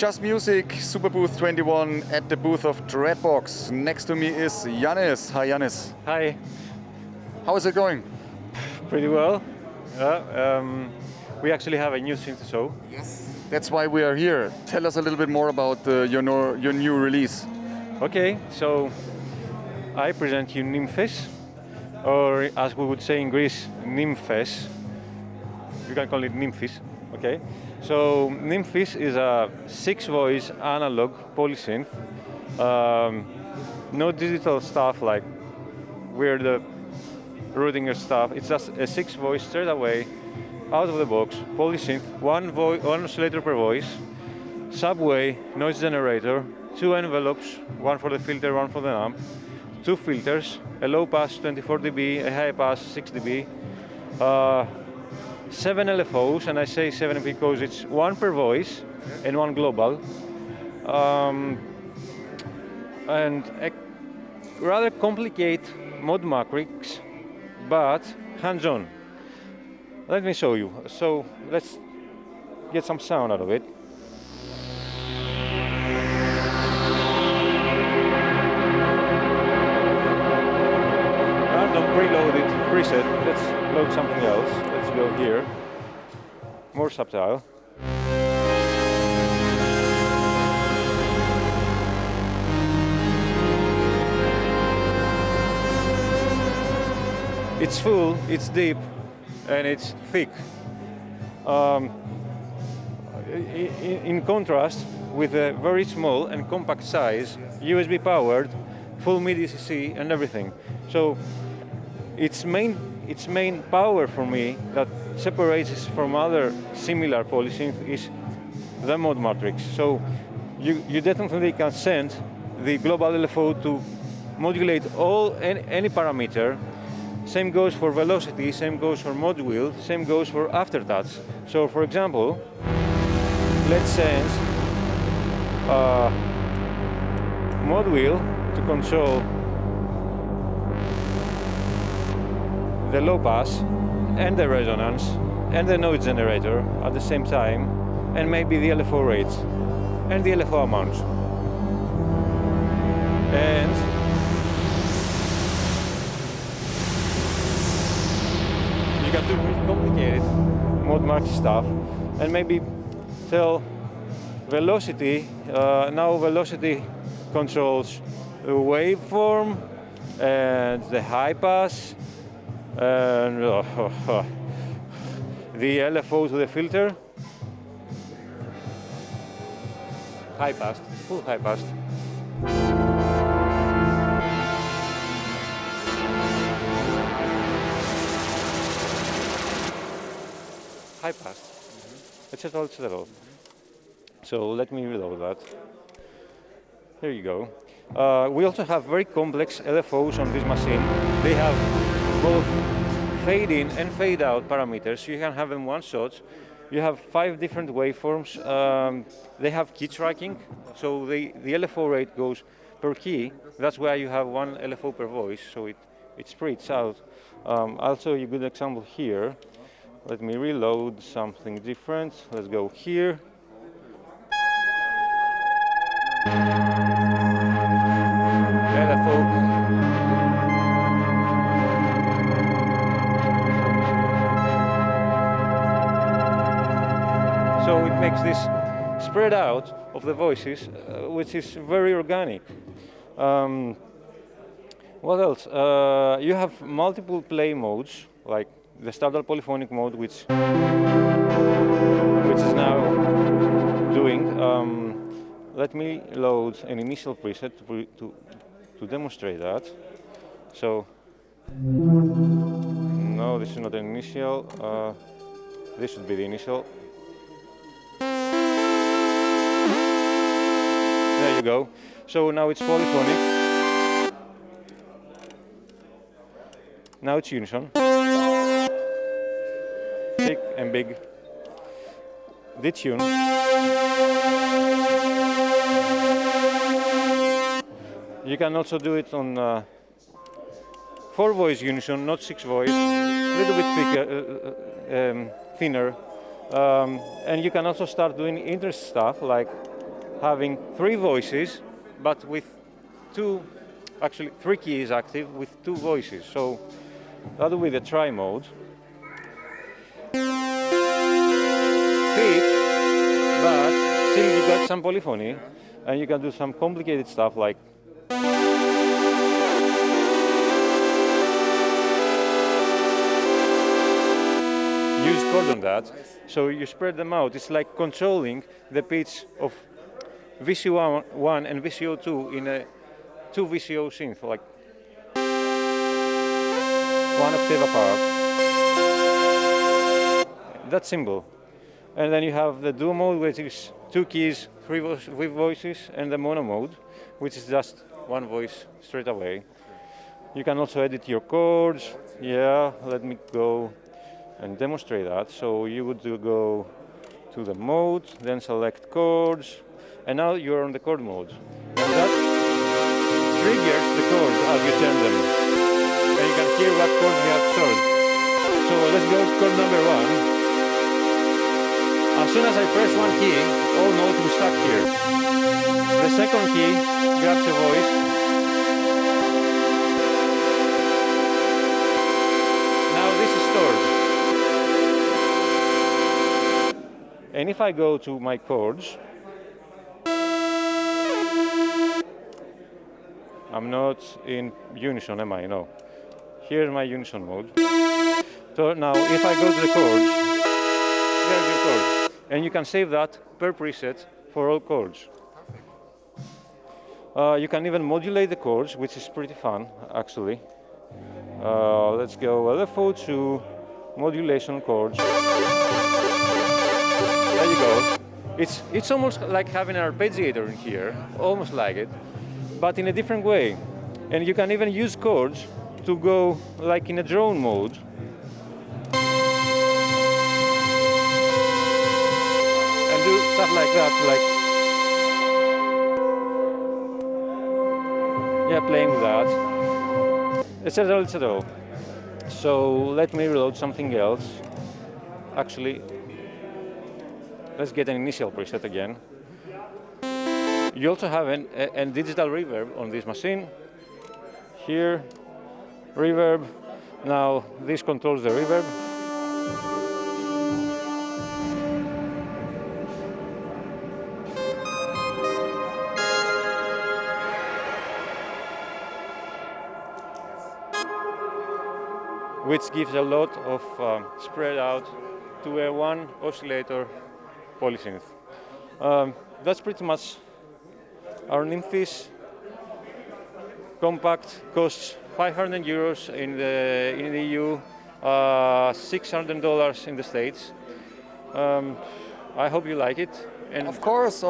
Just Music, Superbooth21 at the booth of Dreadbox. Next to me is Yannis. Hi, Yannis. Hi. How is it going? Pretty well. We actually have a new synth show. Yes. That's why we are here. Tell us a little bit more about your new release. Okay, so I present you Nymphes, or as we would say in Greece, Nymphes. You can call it Nymphes, okay? So Nymphes is a 6-voice analog polysynth. No digital stuff like weird Rudinger stuff. It's just a 6-voice straight away, out of the box, polysynth, one oscillator per voice, subway, noise generator, 2 envelopes, one for the filter, one for the amp, 2 filters, a low pass 24 dB, a high pass 6 dB, 7 LFOs, and I say 7 because it's 1 per voice and 1 global, and a rather complicated mod matrix, but hands-on. Let me show you. So let's get some sound out of it. Random preloaded preset. Let's load something else. Let's go here. More subtle. It's full, it's deep, and it's thick. In contrast with a very small and compact size, USB powered, full MIDI CC and everything. So its main power for me that separates it from other similar polysynth is the mod matrix. So you definitely can send the global LFO to modulate any parameter. Same goes for velocity, same goes for mod wheel, same goes for aftertouch. So for example, let's send mod wheel to control the low pass and the resonance and the noise generator at the same time, and maybe the LFO rates and the LFO amounts. And you can do really complicated mod max stuff, and maybe tell velocity. Now velocity controls the waveform and the high pass and the LFO to the filter. High pass, full high pass. High pass, etc., etc. So let me reload that. Here you go. We also have very complex LFOs on this machine. They have both fade in and fade out parameters. You can have them one shot. You have 5 different waveforms. They have key tracking, so the LFO rate goes per key. That's why you have 1 LFO per voice, so it spreads out. I'll show you a good example here. Let me reload something different. Let's go here. LFO. So it makes this spread out of the voices, which is very organic. What else? You have multiple play modes, like the standard polyphonic mode, which is now doing. Let me load an initial preset to demonstrate that. So, no, this is not an initial. This should be the initial. There you go. So now it's polyphonic. Now it's unison. Thick and big. Detune. You can also do it on 4-voice unison, not 6-voice, a little bit thicker, thinner. And you can also start doing interesting stuff like having 3 voices, but with actually 3 keys active with 2 voices. So that will be the try mode. Thick, but still you got some polyphony, and you can do some complicated stuff like use chord on that. So you spread them out. It's like controlling the pitch of VCO1 and VCO2 in a 2 VCO synth, like 1 octave apart. That's simple. And then you have the duo mode, which is 2 keys, 3 voices, and the mono mode, which is just 1 voice straight away. You can also edit your chords. Yeah, let me go and demonstrate that. So you would go to the mode, then select chords, and now you're on the chord mode. And that triggers the chords as you turn them. And you can hear what chords you have stored. So let's go to chord number 1. As soon as I press 1 key, all notes will start here. The second key grabs a voice. Now this is stored. And if I go to my chords, I'm not in unison, am I? No. Here's my unison mode. So now if I go to the chords, there's your chord. And you can save that per preset for all chords. You can even modulate the chords, which is pretty fun, actually. Let's go LFO to modulation chords. There you go. It's almost like having an arpeggiator in here, almost like it, but in a different way. And you can even use chords to go like in a drone mode. Do stuff like that, like playing with that, etc., etc. So let me reload something else. Actually, let's get an initial preset again. You also have a digital reverb on this machine. Here, reverb. Now this controls the reverb. Which gives a lot of spread out to a 1 oscillator polysynth. That's pretty much our Nymphes compact. Costs 500 euros in the EU, $600 in the States. I hope you like it. And of course.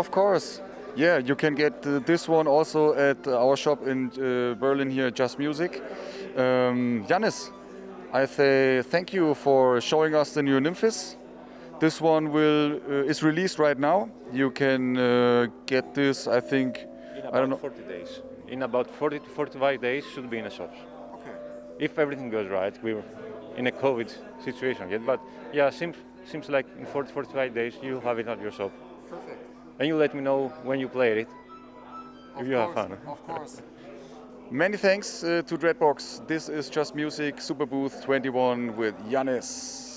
Yeah, you can get this one also at our shop in Berlin here, Just Music. Yannis, I say thank you for showing us the new Nymphes. This one is released right now. You can get this, I think, in about 40 days. In about 40 to 45 days, should be in the shops. Okay. If everything goes right, we're in a COVID situation yet, but yeah, seems like in 40 to 45 days you'll have it at your shop. Perfect. And you let me know when you play it, if you have fun. Of course. Many thanks to Dreadbox. This is Just Music, Superbooth21 with Yannis.